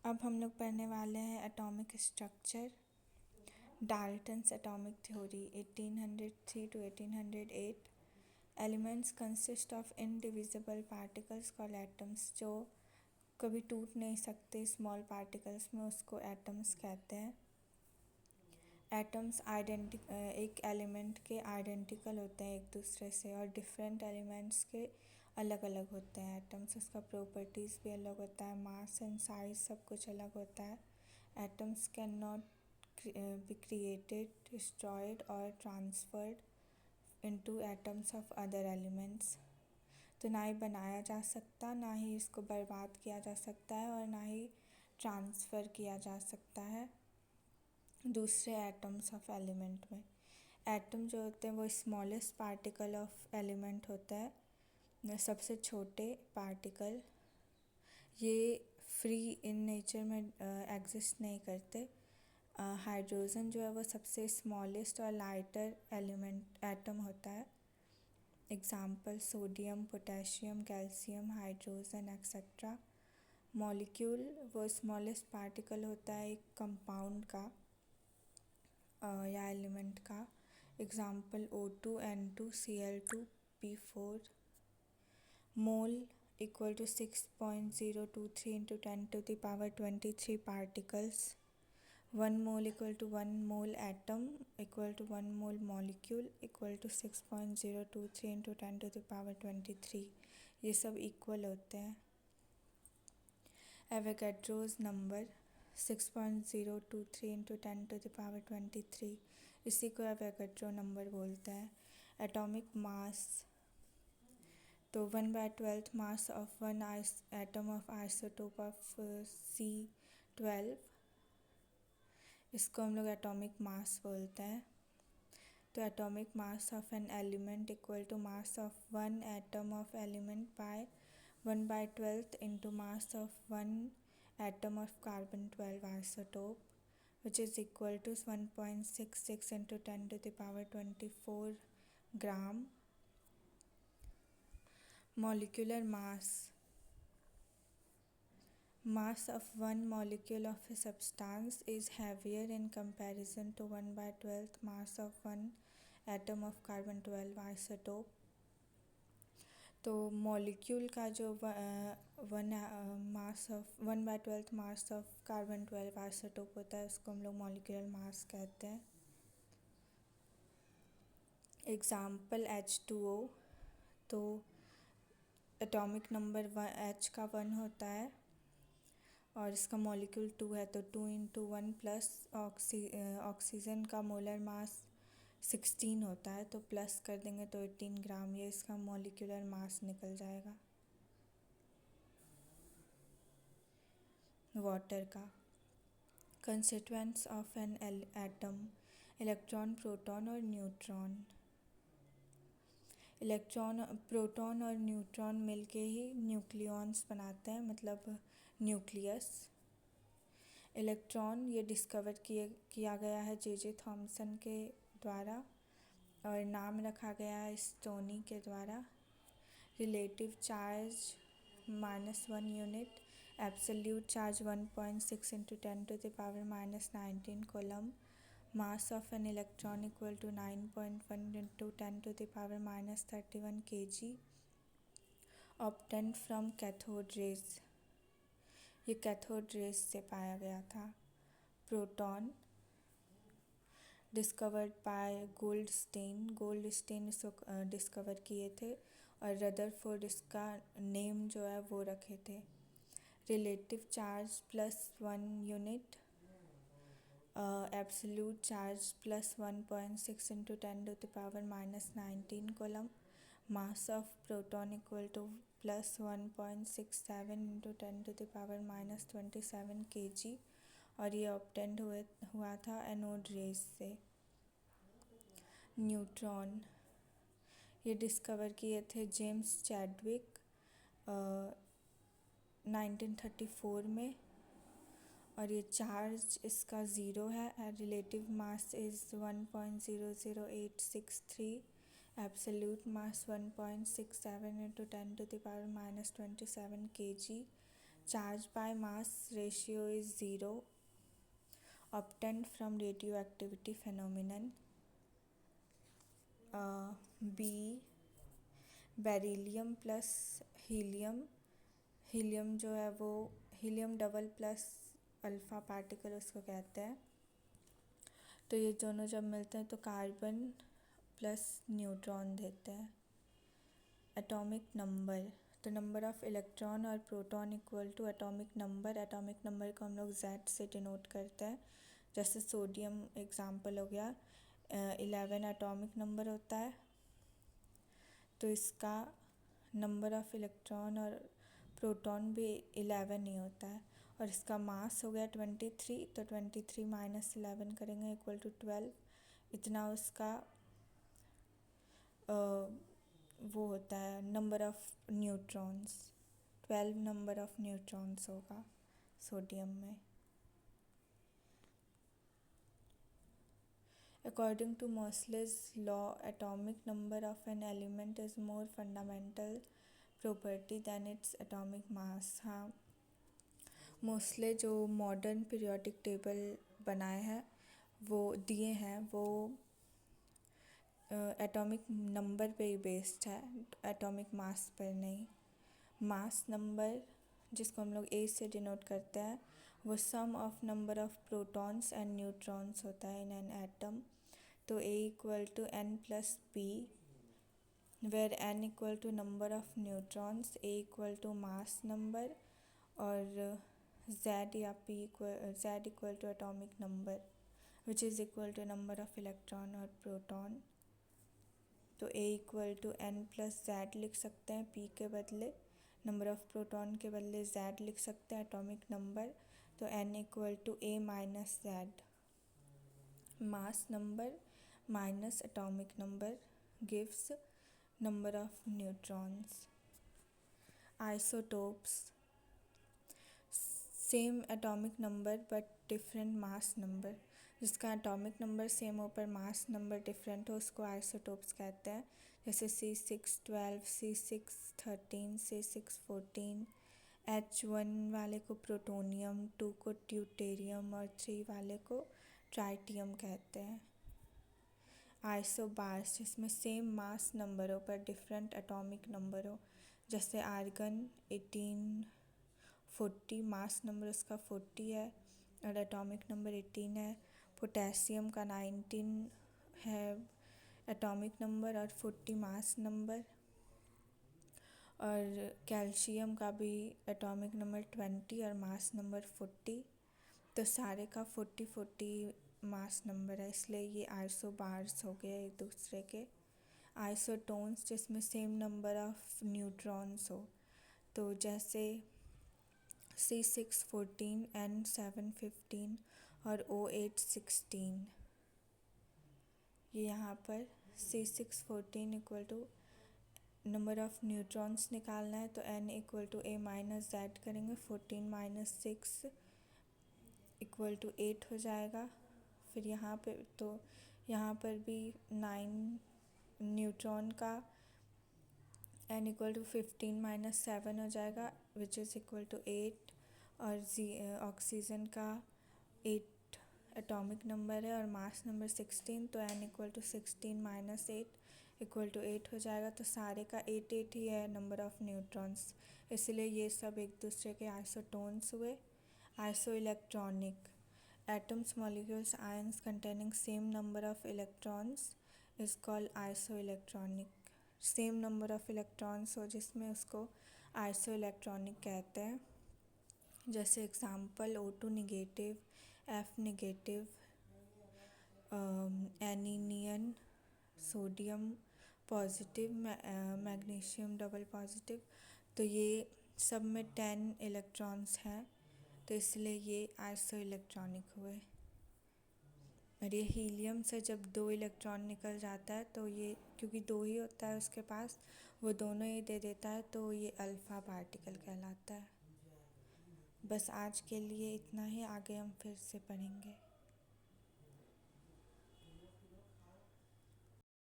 अब हम लोग पढ़ने वाले हैं atomic structure. Dalton's atomic theory 1803 to 1808। Elements consist of indivisible particles called atoms, जो कभी टूट नहीं सकते स्मॉल पार्टिकल्स में, उसको एटम्स कहते हैं। एटम्स एक एलिमेंट के आइडेंटिकल होते हैं एक दूसरे से, और डिफरेंट एलिमेंट्स के अलग अलग होते हैं एटम्स। उसका प्रॉपर्टीज़ भी अलग होता है, मास एंड साइज सब कुछ अलग होता है। Atoms can not be created, destroyed और transferred into atoms of other elements. तो ना ही बनाया जा सकता, ना ही इसको बर्बाद किया जा सकता है, और ना ही ट्रांसफ़र किया जा सकता है दूसरे एटम्स ऑफ एलिमेंट में। एटम जो होते हैं वो स्मॉलेस्ट पार्टिकल ऑफ एलिमेंट होता है, सबसे छोटे पार्टिकल। ये फ्री इन नेचर में एग्जिस्ट नहीं करते। हाइड्रोजन जो है वो सबसे स्मॉलेस्ट और लाइटर एलिमेंट एटम होता है। Example sodium, potassium, calcium, hydrogen etcetera. Molecule वो स्मॉलेस्ट पार्टिकल होता है एक कंपाउंड का या एलिमेंट का। Example O2, N2, Cl2, P4। Mole equal to 6.023 into 10⁻23 particles. 1 mole equal to 1 mole atom equal to 1 mole molecule equal to 6.023 into 10⁻23। ये सब equal होते हैं। एवोगैड्रोस नंबर 6.023 इंटू 10⁻23, इसी को एवोगैड्रो नंबर बोलते हैं। एटॉमिक मास तो 1/12 mass of one atom of isotope of C12, इसको हम लोग एटॉमिक मास बोलते हैं। तो atomic mass of an element equal to mass of one atom of element by 1/12 into mass of one atom of carbon twelve isotope, which is equal to 1.66 into 10⁻24 gram. Molecular mass of one molecule of a substance is heavier in comparison to 1/12 mass of one atom of carbon-12 isotope. तो molecule का जो 1/12 mass of carbon twelve isotope होता है उसको हम लोग molecular mass कहते हैं। एग्जाम्पल H2O, तो एटॉमिक नंबर H का 1 होता है और इसका मॉलिक्यूल 2 है, तो 2 इंटू 1 प्लस ऑक्सीजन का मोलर मास 16 होता है, तो प्लस कर देंगे तो 18 ग्राम, ये इसका मॉलिक्यूलर मास निकल जाएगा। वाटर का constituents of an atom, electron, proton और न्यूट्रॉन। प्रोटॉन और न्यूट्रॉन मिलके ही न्यूक्लियॉन्स बनाते हैं, मतलब न्यूक्लियस। इलेक्ट्रॉन ये डिस्कवर किया गया है J.J. थॉमसन के द्वारा और नाम रखा गया है स्टोनी के द्वारा। Relative charge -1 unit, absolute charge 1.6 into 10⁻19 coulomb. Mass of an electron equal to 9.1 into 10⁻31 kg। Obtained from cathode rays, ये कैथोड रेज से पाया गया था। प्रोटॉन डिस्कवर्ड बाय गोल्डस्टेन इसको डिस्कवर किए थे, और रदरफोर्ड इसका नेम जो है वो रखे थे। Relative charge +1 unit, absolute charge +1.6 into 10⁻19 coulomb. Mass of proton equal to +1.67 into 10⁻27 kg, और ये ऑब्टेंड हुआ था एनोड रेज से। न्यूट्रॉन ये डिस्कवर किए थे जेम्स चैडविक 1934 में, और ये चार्ज इसका 0 है। Relative mass is 1.00863, absolute mass 1.67 into 10⁻27 kg। Charge by mass ratio is 0 obtained from radioactivity phenomenon. B beryllium plus helium, helium जो है वो helium double plus alpha particle उसको कहते हैं। तो ये दोनों जब मिलते हैं तो कार्बन प्लस न्यूट्रॉन देते हैं। एटॉमिक नंबर, तो नंबर ऑफ इलेक्ट्रॉन और proton equal to atomic number. एटॉमिक नंबर को हम लोग Z से डिनोट करते हैं। जैसे सोडियम एग्जाम्पल हो गया, 11 एटॉमिक नंबर होता है, तो इसका नंबर ऑफ इलेक्ट्रॉन और प्रोटॉन भी 11 ही होता है। और इसका मास हो गया 23, तो 23 माइनस 11 करेंगे इक्वल टू 12। इतना उसका वो होता है number of neutrons, 12 number of neutrons होगा सोडियम में। According to Moseley's law, atomic number of an element is more fundamental property than its atomic mass। हाँ, मोस्ले जो मॉडर्न पीरियोडिक टेबल बनाए हैं वो दिए हैं, वो एटॉमिक नंबर पे ही बेस्ड है, एटॉमिक मास पर नहीं। मास नंबर जिसको हम लोग ए से डिनोट करते हैं वो sum of number of protons and neutrons होता है इन एन एटम। तो A equal to n plus P, where n equal to number of neutrons, A equal to mass number और Z या P equal to atomic number which is equal to number of electron और proton. तो A equal to n plus Z लिख सकते हैं P के बदले, number of proton के बदले Z लिख सकते हैं एटॉमिक नंबर। तो n equal to A minus Z, mass number minus atomic number gives number of neutrons। Isotopes, same atomic number but different mass number। जिसका atomic number same हो पर mass number different हो उसको isotopes कहते हैं। जैसे C612, C613, C614। H1 वाले को प्रोटोनियम, 2 को ड्यूटेरियम और 3 वाले को ट्राइटियम कहते हैं। आइसोबार्स, जिसमें सेम मास नंबर हो पर डिफरेंट एटॉमिक नंबर हो, जैसे आर्गन 1840, मास नंबर उसका 40 है और एटॉमिक नंबर 18 है। पोटेशियम का 19 है एटॉमिक नंबर और 40 मास नंबर। और कैल्शियम का भी एटॉमिक नंबर 20 और मास नंबर 40। तो सारे का 40 मास नंबर है, इसलिए ये आइसोबार्स हो गए एक दूसरे के। आइसोटोन्स, जिसमें सेम नंबर ऑफ न्यूट्रॉन्स हो, तो जैसे C614, N715 और O816। ये यहाँ पर C614 equal to number of neutrons निकालना है तो N equal to A minus Z करेंगे, 14 माइनस 6 इक्वल टू 8 हो जाएगा। फिर यहाँ पे तो यहाँ पर भी 9 न्यूट्रॉन का N इक्वल टू 15 माइनस 7 हो जाएगा विच इज़ इक्वल टू 8। और ऑक्सीजन का 8 एटॉमिक नंबर है और मास नंबर 16, तो N equal to 16 minus 8 equal to 8 हो जाएगा। तो सारे का 8 ही है नंबर ऑफ न्यूट्रॉन्स, इसलिए ये सब एक दूसरे के आइसोटोन्स हुए। Iso electronic, atoms, molecules, ions containing same number of electrons is called isoelectronic। Same number of electrons हो जिसमें उसको आइसोइलेक्ट्रॉनिक कहते हैं। जैसे example O2 negative, F negative, anion, sodium positive, magnesium double positive. तो ये सब में 10 इलेक्ट्रॉन्स हैं, तो इसलिए ये आइसो इलेक्ट्रॉनिक हुए। और ये हीलियम से जब 2 इलेक्ट्रॉन निकल जाता है तो ये क्योंकि 2 ही होता है उसके पास, वो दोनों ही दे देता है, तो ये अल्फ़ा पार्टिकल कहलाता है। बस आज के लिए इतना ही, आगे हम फिर से पढ़ेंगे।